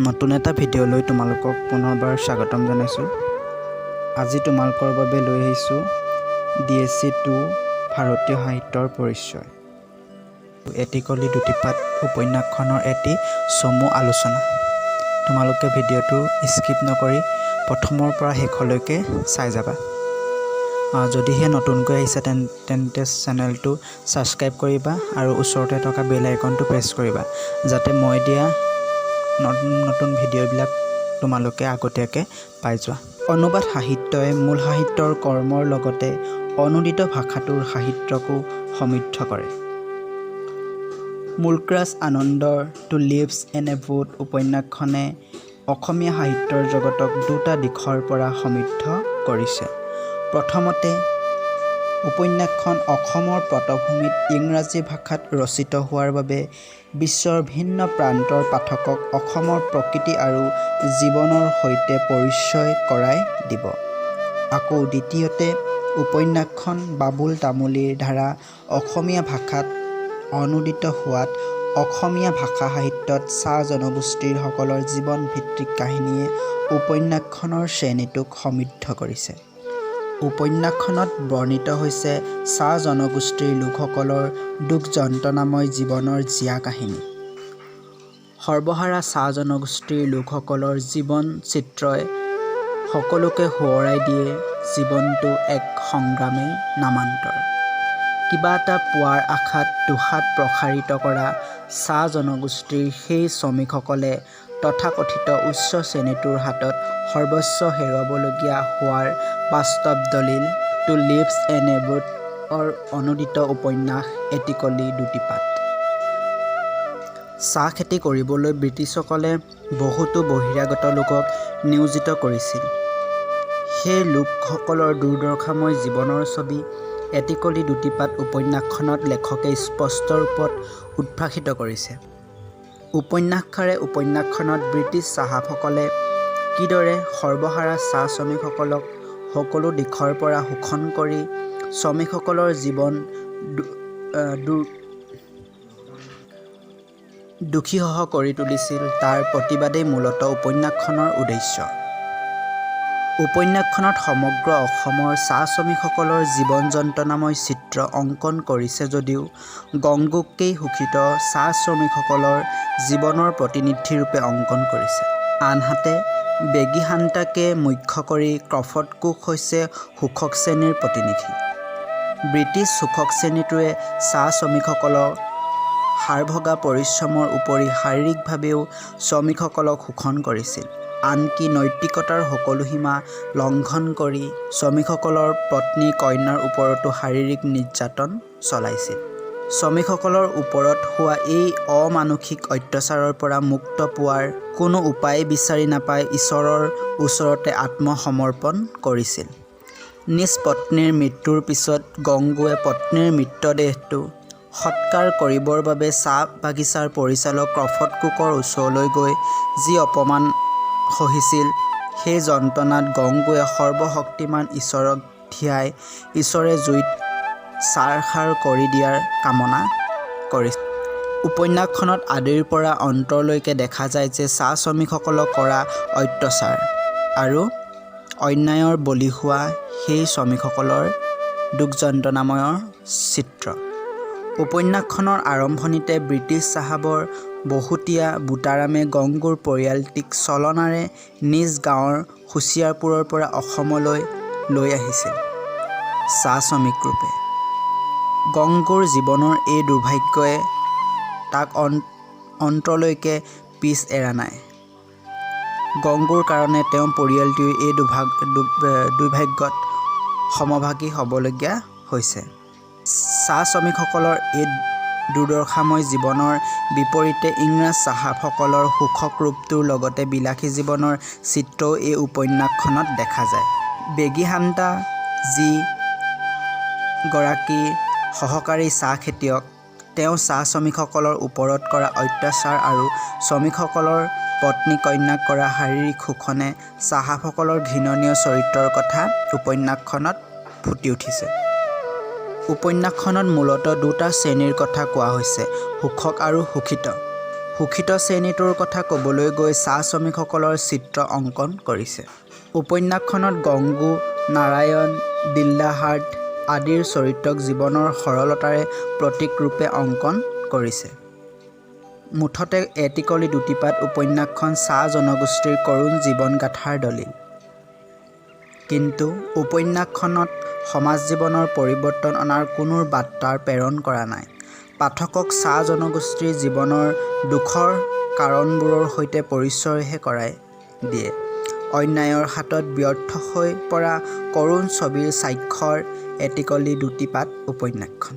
নতুন এটা ভিডিঅ'লৈ তোমালোকক পুনৰবাৰ স্বাগতম জনাইছোঁ। আজি তোমালোকৰ বাবে লৈ আহিছোঁ DSE-2 ভাৰতীয় সাহিত্যৰ পৰিচয়। এটিকলি দুটিপাত উপন্যাসখনৰ এটি চমু আলোচনা। তোমালোকে ভিডিঅ'টো স্কিপ নকৰি প্ৰথমৰ পৰা শেষলৈকে চাই যাবা। যদিহে নতুনকৈ আহিছে তেন্তে চেনেলটো ছাবস্ক্ৰাইব কৰিবা আৰু ওচৰতে থকা বেল আইকনটো প্ৰেছ কৰিবা, যাতে মই দিয়া নতুন ভিডিঅ'বিলাক তোমালোকে আগতীয়াকৈ পাই যোৱা। অনুবাদ সাহিত্যই মূল সাহিত্যৰ কৰ্মৰ লগতে অনুদিত ভাষাটোৰ সাহিত্যকো সমৃদ্ধ কৰে। মূলৰাজ আনন্দৰ টু লিভছ ইন এ বুট উপন্যাসখনে অসমীয়া সাহিত্যৰ জগতক দুটা দিশৰ পৰা সমৃদ্ধ কৰিছে। প্ৰথমতে, উপন্যাসখন অসমৰ পটভূমিত ইংৰাজী ভাষাত ৰচিত হোৱাৰ বাবে বিশ্বৰ ভিন্ন প্ৰান্তৰ পাঠকক অসমৰ প্ৰকৃতি আৰু জীৱনৰ সৈতে পৰিচয় কৰাই দিব। আকৌ দ্বিতীয়তে, উপন্যাসখন বাবুল তামুলীৰ দ্বাৰা অসমীয়া ভাষাত অনুদিত হোৱাত অসমীয়া ভাষা সাহিত্যত চাহ জনগোষ্ঠীৰ সকলৰ জীৱন ভিত্তিক কাহিনীয়ে উপন্যাসখনৰ শ্ৰেণীটোক সমৃদ্ধ কৰিছে। উপন্যাসখনত বৰ্ণিত হৈছে চাহ জনগোষ্ঠীৰ লোকসকলৰ দুখ যন্ত্ৰণাময় জীৱনৰ জীয়া কাহিনী। সৰ্বহাৰা চাহ জনগোষ্ঠীৰ লোকসকলৰ জীৱন চিত্ৰই সকলোকে সোঁৱৰাই দিয়ে জীৱনটো এক সংগ্ৰামেই নামান্তৰ। কিবা এটা পোৱাৰ আশাত দুসাত প্ৰসাৰিত কৰা চাহ জনগোষ্ঠীৰ সেই শ্ৰমিকসকলে তথাকথিত উচ্চ শ্ৰেণীটোৰ হাতত সৰ্বস্ব হেৰুৱাবলগীয়া হোৱাৰ বাস্তৱ দলিল টু লিভছ ইন এ বুটৰ অনুদিত উপন্যাস এটিকলি দুটিপাত। চাহ খেতি কৰিবলৈ ব্ৰিটিছসকলে বহুতো বহিৰাগত লোকক নিয়োজিত কৰিছিল। সেই লোকসকলৰ দুৰ্দশাময় জীৱনৰ ছবি এটিকলি দুটিপাত উপন্যাসখনত লেখকে স্পষ্ট ৰূপত উদ্ভাসিত কৰিছে। উপন্যাসকাৰে উপন্যাসখনত ব্ৰিটিছ চাহাবসকলে কিদৰে সৰ্বহাৰা চাহ শ্ৰমিকসকলক সকলো দিশৰ পৰা শোষণ কৰি শ্ৰমিকসকলৰ জীৱন দুঃসহ কৰি তুলিছিল, তাৰ প্ৰতিবাদেই মূলতঃ উপন্যাসখনৰ উদ্দেশ্য। উপন্যাসখনত সমগ্ৰ অসমৰ চাহ শ্ৰমিকসকলৰ জীৱন যন্ত্ৰণাময় চিত্ৰ অংকন কৰিছে যদিও গংগুকেই শোষিত চাহ শ্ৰমিকসকলৰ জীৱনৰ প্ৰতিনিধিৰূপে অংকন কৰিছে। আনহাতে বেগীহাণ্টাকে মুখ্য কৰি ক্ৰফৰ্ড কুক হৈছে শোষক শ্ৰেণীৰ প্ৰতিনিধি। ব্ৰিটিছ শোষক শ্ৰেণীটোৱে চাহ শ্ৰমিকসকলৰ হাড়ভগা পৰিশ্ৰমৰ উপৰি শাৰীৰিকভাৱেও শ্ৰমিকসকলক শোষণ কৰিছিল, আনকি নৈতিকতাৰ সকলো সীমা লংঘন কৰি শ্ৰমিকসকলৰ পত্নী কন্যাৰ ওপৰতো শাৰীৰিক নিৰ্যাতন চলাইছিল। শ্ৰমিকসকলৰ ওপৰত হোৱা এই অমানুষিক অত্যাচাৰৰ পৰা মুক্ত পোৱাৰ কোনো উপায় বিচাৰি নাপাই ঈশ্বৰৰ ওচৰতে আত্মসমৰ্পণ কৰিছিল। নিজ পত্নীৰ মৃত্যুৰ পিছত গংগুৱে পত্নীৰ মৃতদেহটো সৎকাৰ কৰিবৰ বাবে চাহ বাগিচাৰ পৰিচালক ক্ৰফৰ্ড কুকৰ ওচৰলৈ গৈ যি অপমান সহিছিল, সেই যন্ত্ৰণাত গংগুৱে সৰ্বশক্তিমান ঈশ্বৰক ধিয়াই ঈশ্বৰে জুইত ছাৰখাৰ কৰি দিয়াৰ কামনা কৰিছিল। উপন্যাসখনত আদিৰ পৰা অন্তলৈকে দেখা যায় যে চাহ শ্ৰমিকসকলক কৰা অত্যাচাৰ আৰু অন্যায়ৰ বলি হোৱা সেই শ্ৰমিকসকলৰ দুখ যন্ত্ৰণাময়ৰ চিত্ৰ। উপন্যাসখনৰ আৰম্ভণিতে ব্ৰিটিছ চাহাবৰ বহুতীয়া বুটাৰামে গংগুৰ পৰিয়ালটিক চলনাৰে নিজ গাঁৱৰ হোচিয়াৰপুৰৰ পৰা অসমলৈ লৈ আহিছিল চাহ শ্ৰমিকৰূপে। গংগুৰ জীৱনৰ এই দুৰ্ভাগ্যই তাক অন্তলৈকে পিছ এৰা নাই। গংগুৰ কাৰণে তেওঁৰ পৰিয়ালটোৱে এই দুৰ্ভাগ্যত সমভাগী হ'বলগীয়া হৈছে। চাহ শ্ৰমিকসকলৰ এই দুৰ্দশাময় জীৱনৰ বিপৰীতে ইংৰাজ চাহাবসকলৰ শোষক ৰূপটোৰ লগতে বিলাসী জীৱনৰ চিত্ৰও এই উপন্যাসখনত দেখা যায়। বেগীহাণ্টা যি গৰাকী সহকাৰী চাহ খেতিয়ক, তেওঁ চাহ শ্ৰমিকসকলৰ ওপৰত কৰা অত্যাচাৰ আৰু শ্ৰমিকসকলৰ পত্নী কন্যাক কৰা শাৰীৰিক শোষণে চাহাবসকলৰ ঘৃণনীয় চৰিত্ৰৰ কথা উপন্যাসখনত ফুটি উঠিছে। উপন্যাসখনত মূলতঃ দুটা শ্ৰেণীৰ কথা কোৱা হৈছে, শোষক আৰু শোষিত। শোষিত শ্ৰেণীটোৰ কথা ক'বলৈ গৈ চাহ শ্ৰমিকসকলৰ চিত্ৰ অংকন কৰিছে। উপন্যাসখনত গংগু, নাৰায়ণ, দিল্লাহাৰ্ট আদিৰ চৰিত্ৰক জীৱনৰ সৰলতাৰে প্ৰতীক ৰূপে অংকন কৰিছে। মুঠতে এটিকলি দুটিপাত উপন্যাসখন চাহ জনগোষ্ঠীৰ কৰুণ জীৱনগাথাৰ দলিল। কিন্তু উপন্যাসখনত সমাজ জীৱনৰ পৰিৱৰ্তন অনাৰ কোনো বাৰ্তা প্ৰেৰণ কৰা নাই। পাঠকক চাহ জনগোষ্ঠীৰ জীৱনৰ দুখৰ কাৰণবোৰৰ সৈতে পৰিচয়হে কৰাই দিয়ে। অন্যায়ৰ হাতত ব্যৰ্থ হৈ পৰা কৰুণ ছবিৰ স্বাক্ষৰ এটিকলি দুটিপাত উপন্যাসখন।